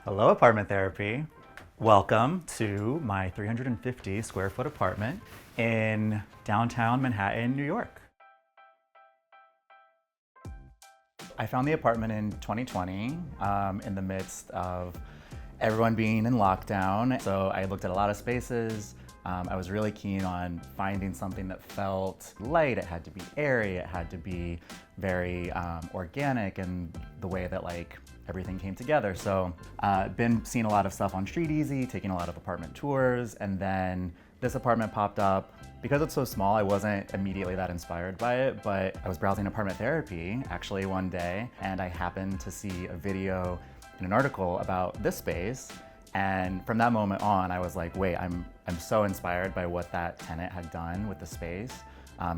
Hello, apartment therapy. Welcome to my 350 square foot apartment in downtown Manhattan, New York. I found the apartment in 2020 in the midst of everyone being in lockdown. So I looked at a lot of spaces. I was really keen on finding something that felt light. It had to be airy. It had to be very organic in the way that everything came together. So been seeing a lot of stuff on StreetEasy, taking a lot of apartment tours, and then this apartment popped up. Because it's so small, I wasn't immediately that inspired by it, but I was browsing apartment therapy actually one day, and I happened to see a video in an article about this space. And from that moment on, I was like, wait, I'm so inspired by what that tenant had done with the space,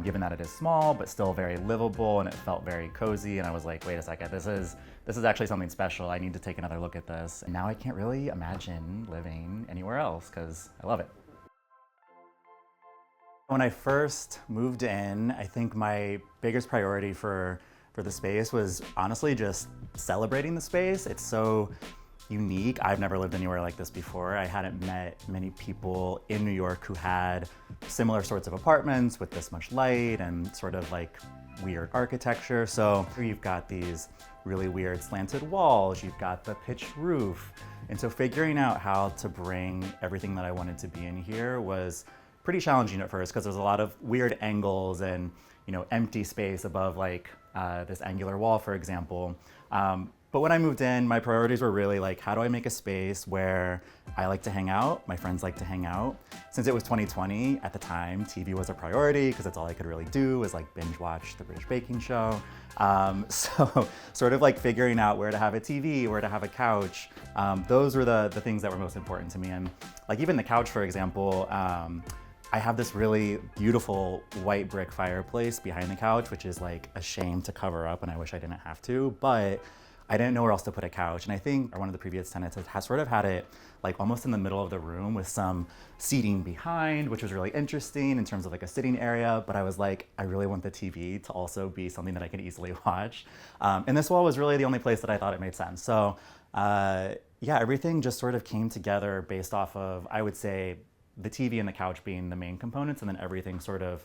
given that it is small, but still very livable, and it felt very cozy. And I was like, wait a second, this is actually something special. I need to take another look at this. And now I can't really imagine living anywhere else because I love it. When I first moved in, I think my biggest priority for the space was honestly just celebrating the space. It's so unique. I've never lived anywhere like this before. I hadn't met many people in New York who had similar sorts of apartments with this much light and sort of weird architecture. So here you've got these really weird slanted walls, you've got the pitched roof. And so figuring out how to bring everything that I wanted to be in here was pretty challenging at first because there's a lot of weird angles and empty space above this angular wall, for example. But when I moved in, my priorities were really how do I make a space where I like to hang out, my friends like to hang out. Since it was 2020, at the time, TV was a priority because that's all I could really do was binge watch the British baking show. So sort of figuring out where to have a TV, where to have a couch, those were the things that were most important to me. And even the couch, for example, I have this really beautiful white brick fireplace behind the couch, which is a shame to cover up, and I wish I didn't have to, but I didn't know where else to put a couch. And I think one of the previous tenants has sort of had it almost in the middle of the room with some seating behind, which was really interesting in terms of a sitting area. But I was I really want the TV to also be something that I can easily watch. And this wall was really the only place that I thought it made sense. So yeah, everything just sort of came together based off of, I would say, the TV and the couch being the main components, and then everything sort of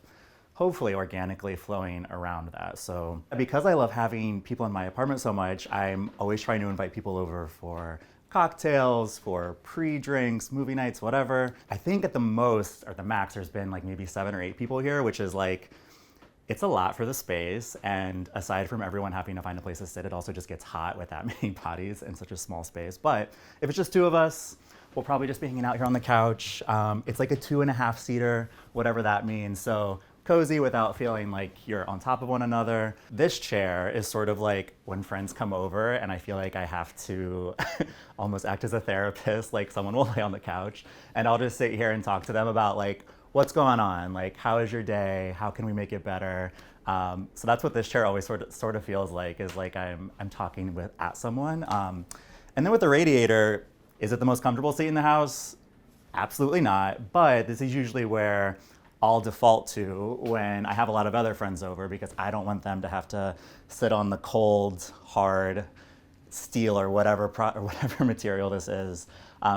hopefully organically flowing around that. So because I love having people in my apartment so much, I'm always trying to invite people over for cocktails, for pre-drinks, movie nights, whatever. I think at the most, or the max, there's been maybe 7 or 8 people here, which is it's a lot for the space. And aside from everyone having to find a place to sit, it also just gets hot with that many bodies in such a small space. But if it's just 2 of us, we'll probably just be hanging out here on the couch. It's a 2.5-seater, whatever that means. So cozy without feeling you're on top of one another. This chair is sort of when friends come over and I feel I have to almost act as a therapist. Someone will lay on the couch and I'll just sit here and talk to them about what's going on, how is your day, how can we make it better. So that's what this chair always sort of feels is I'm talking at someone. And then with the radiator, is it the most comfortable seat in the house? Absolutely not, but this is usually where I'll default to when I have a lot of other friends over because I don't want them to have to sit on the cold, hard steel or whatever material this is.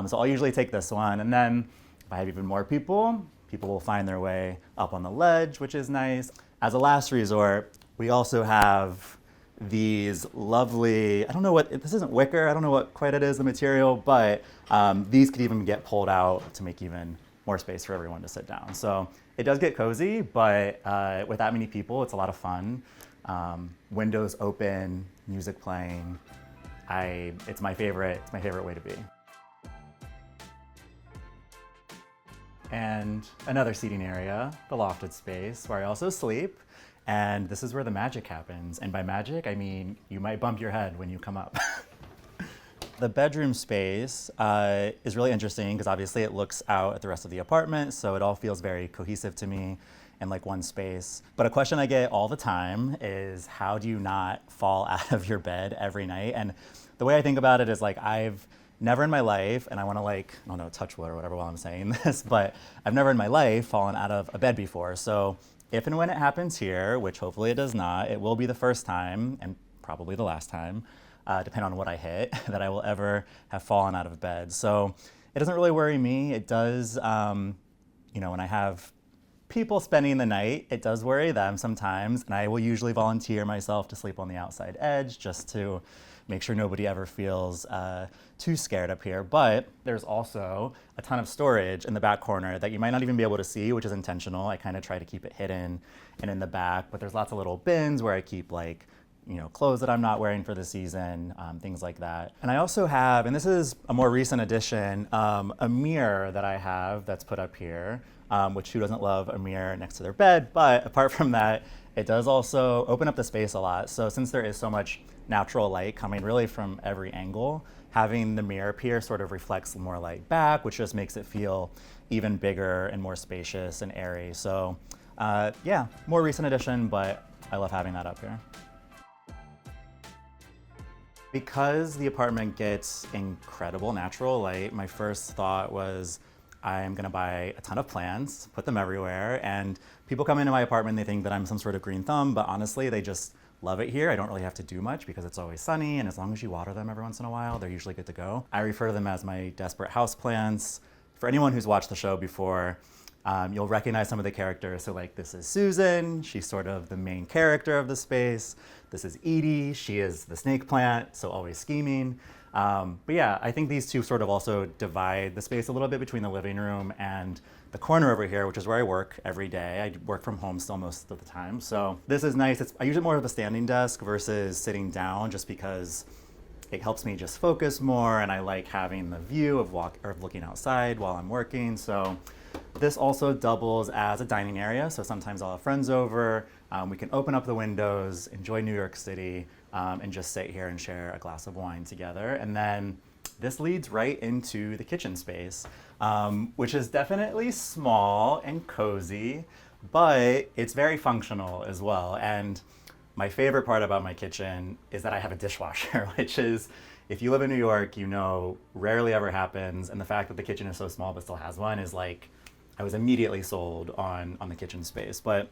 So I'll usually take this one, and then if I have even more people will find their way up on the ledge, which is nice. As a last resort, we also have these lovely, I don't know what, this isn't wicker, I don't know what quite it is, the material, but these could even get pulled out to make even more space for everyone to sit down. So it does get cozy, but with that many people, it's a lot of fun. Windows open, music playing. It's my favorite way to be. And another seating area, the lofted space, where I also sleep. And this is where the magic happens. And by magic, I mean you might bump your head when you come up. The bedroom space is really interesting because obviously it looks out at the rest of the apartment, so it all feels very cohesive to me in one space. But a question I get all the time is, how do you not fall out of your bed every night? And the way I think about it is I've never in my life, and I want to I don't know, touch wood or whatever while I'm saying this, but I've never in my life fallen out of a bed before. So if and when it happens here, which hopefully it does not, it will be the first time and probably the last time. depending on what I hit, that I will ever have fallen out of bed. So it doesn't really worry me. It does, when I have people spending the night, it does worry them sometimes, and I will usually volunteer myself to sleep on the outside edge just to make sure nobody ever feels too scared up here. But there's also a ton of storage in the back corner that you might not even be able to see, which is intentional. I kind of try to keep it hidden and in the back, but there's lots of little bins where I keep clothes that I'm not wearing for the season, things like that. And I also have, and this is a more recent addition, a mirror that I have that's put up here, which who doesn't love a mirror next to their bed? But apart from that, it does also open up the space a lot. So since there is so much natural light coming really from every angle, having the mirror up here sort of reflects more light back, which just makes it feel even bigger and more spacious and airy. So yeah, more recent addition, but I love having that up here. Because the apartment gets incredible natural light, my first thought was I'm gonna buy a ton of plants, put them everywhere, and people come into my apartment, they think that I'm some sort of green thumb, but honestly, they just love it here. I don't really have to do much because it's always sunny, and as long as you water them every once in a while, they're usually good to go. I refer to them as my desperate house plants. For anyone who's watched the show before, you'll recognize some of the characters. So this is Susan, she's sort of the main character of the space. This is Edie, she is the snake plant, so always scheming. But yeah, I think these two sort of also divide the space a little bit between the living room and the corner over here, which is where I work every day. I work from home still most of the time. So this is nice. I use it more of a standing desk versus sitting down just because it helps me just focus more, and I like having the view of looking outside while I'm working. So this also doubles as a dining area. So sometimes I'll have friends over. We can open up the windows, enjoy New York City, and just sit here and share a glass of wine together. And then this leads right into the kitchen space, which is definitely small and cozy, but it's very functional as well. And my favorite part about my kitchen is that I have a dishwasher, which is, if you live in New York, rarely ever happens. And the fact that the kitchen is so small but still has one is I was immediately sold on the kitchen space. But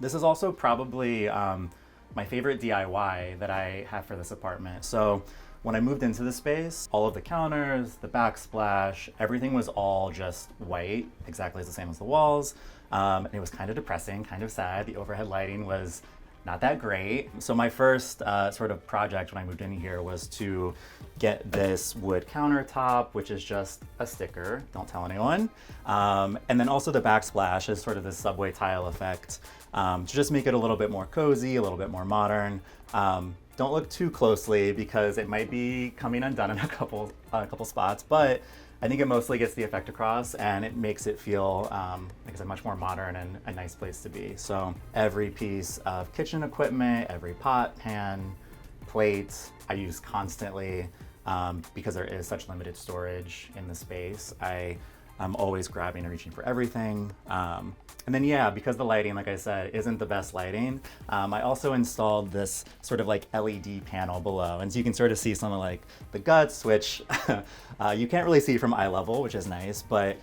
this is also probably my favorite DIY that I have for this apartment. So when I moved into the space, all of the counters, the backsplash, everything was all just white, exactly the same as the walls. And it was kind of depressing, kind of sad. The overhead lighting was not that great. So my first sort of project when I moved in here was to get this wood countertop, which is just a sticker, don't tell anyone. And then also the backsplash is sort of this subway tile effect to just make it a little bit more cozy, a little bit more modern. Don't look too closely because it might be coming undone in a couple spots, but I think it mostly gets the effect across, and it makes it feel, like I said, much more modern and a nice place to be. So every piece of kitchen equipment, every pot, pan, plate, I use constantly because there is such limited storage in the space. I'm always grabbing and reaching for everything. And then yeah, because the lighting, like I said, isn't the best lighting, I also installed this sort of LED panel below. And so you can sort of see some of the guts, which you can't really see from eye level, which is nice. But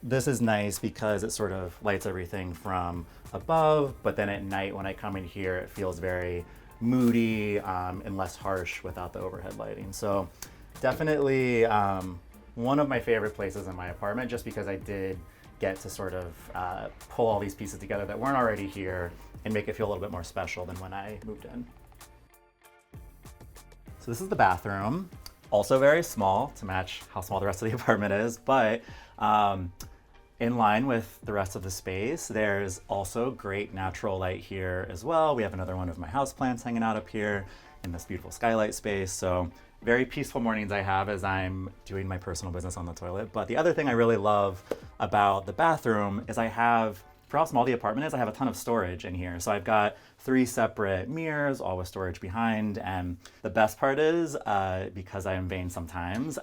this is nice because it sort of lights everything from above. But then at night when I come in here, it feels very moody and less harsh without the overhead lighting. So definitely one of my favorite places in my apartment, just because I did get to sort of pull all these pieces together that weren't already here and make it feel a little bit more special than when I moved in. So this is the bathroom, also very small to match how small the rest of the apartment is, but in line with the rest of the space, there's also great natural light here as well. We have another one of my houseplants hanging out up here in this beautiful skylight space. So very peaceful mornings I have as I'm doing my personal business on the toilet. But the other thing I really love about the bathroom is for how small the apartment is, I have a ton of storage in here. So I've got 3 separate mirrors, all with storage behind. And the best part is, because I am vain sometimes,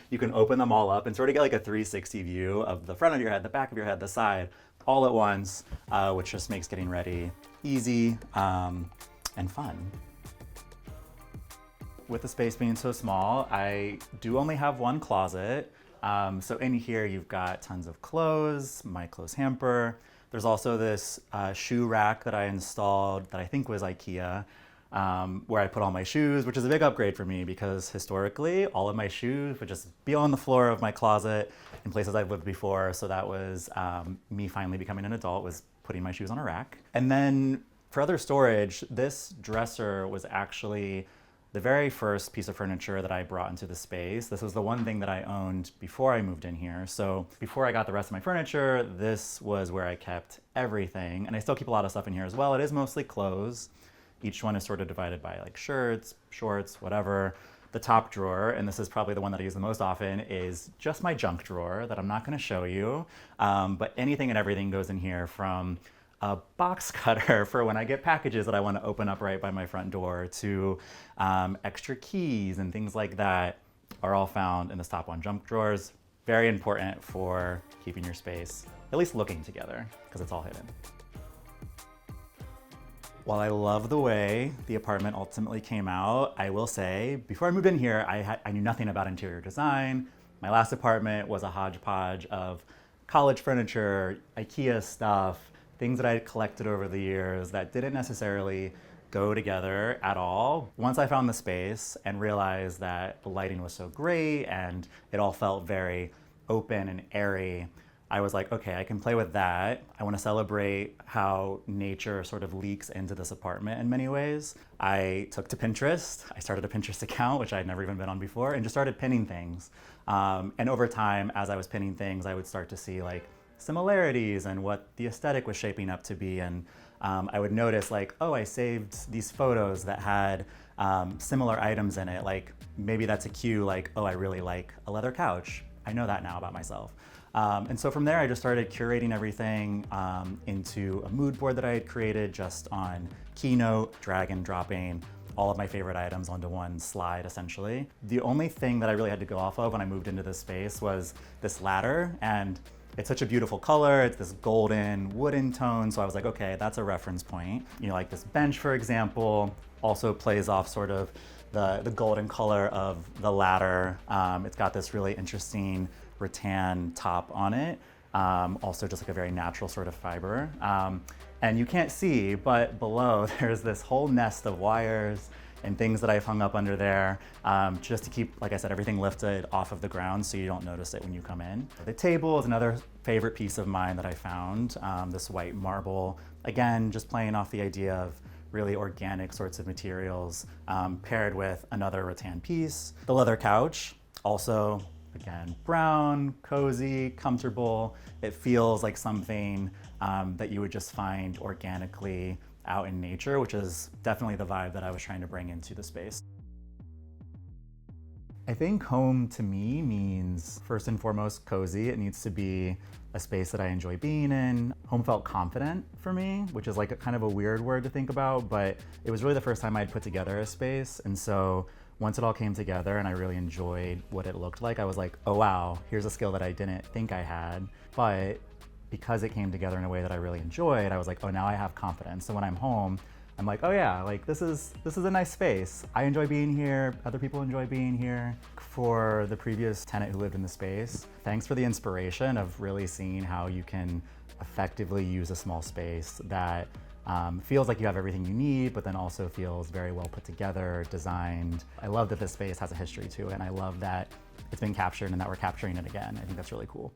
you can open them all up and sort of get a 360 view of the front of your head, the back of your head, the side, all at once, which just makes getting ready easy and fun. With the space being so small, I do only have one closet. So in here, you've got tons of clothes, my clothes hamper. There's also this shoe rack that I installed that I think was IKEA. where I put all my shoes, which is a big upgrade for me because historically all of my shoes would just be on the floor of my closet in places I've lived before. So that was me finally becoming an adult, was putting my shoes on a rack. And then for other storage, this dresser was actually the very first piece of furniture that I brought into the space. This was the one thing that I owned before I moved in here. So before I got the rest of my furniture, this was where I kept everything. And I still keep a lot of stuff in here as well. It is mostly clothes. Each one is sort of divided by like shirts, shorts, whatever. The top drawer, and this is probably the one that I use the most often, is just my junk drawer that I'm not gonna show you. But anything and everything goes in here, from a box cutter for when I get packages that I want to open up right by my front door, to extra keys and things like that are all found in this top one junk drawers. Very important for keeping your space at least looking together because it's all hidden. While I love the way the apartment ultimately came out, I will say, before I moved in here, I knew nothing about interior design. My last apartment was a hodgepodge of college furniture, IKEA stuff, things that I had collected over the years that didn't necessarily go together at all. Once I found the space and realized that the lighting was so great and it all felt very open and airy, I was like, okay, I can play with that. I want to celebrate how nature sort of leaks into this apartment in many ways. I took to Pinterest. I started a Pinterest account, which I had never even been on before, and just started pinning things. And over time, as I was pinning things, I would start to see like similarities and what the aesthetic was shaping up to be. And I would notice like, oh, I saved these photos that had similar items in it. Like maybe that's a cue, like, oh, I really like a leather couch. I know that now about myself. And so from there, I just started curating everything into a mood board that I had created just on Keynote, drag and dropping all of my favorite items onto one slide, essentially. The only thing that I really had to go off of when I moved into this space was this ladder, and it's such a beautiful color. It's this golden wooden tone. So I was like, okay, that's a reference point. You know, like this bench, for example, also plays off sort of the golden color of the ladder. It's got this really interesting rattan top on it. Also just like a very natural sort of fiber. And you can't see, but below there's this whole nest of wires and things that I've hung up under there just to keep, like I said, everything lifted off of the ground so you don't notice it when you come in. The table is another favorite piece of mine that I found, this white marble. Again, just playing off the idea of really organic sorts of materials paired with another rattan piece. The leather couch, also, again, brown, cozy, comfortable. It feels like something that you would just find organically out in nature, which is definitely the vibe that I was trying to bring into the space. I think home to me means, first and foremost, cozy. It needs to be a space that I enjoy being in. Home felt confident for me, which is like a kind of a weird word to think about, but it was really the first time I'd put together a space. And so once it all came together and I really enjoyed what it looked like, I was like, oh wow, here's a skill that I didn't think I had. But because it came together in a way that I really enjoyed, I was like, oh, now I have confidence. So when I'm home, I'm like, oh yeah, like this is a nice space. I enjoy being here. Other people enjoy being here. For the previous tenant who lived in the space, thanks for the inspiration of really seeing how you can effectively use a small space that feels like you have everything you need, but then also feels very well put together, designed. I love that this space has a history to it, and I love that it's been captured and that we're capturing it again. I think that's really cool.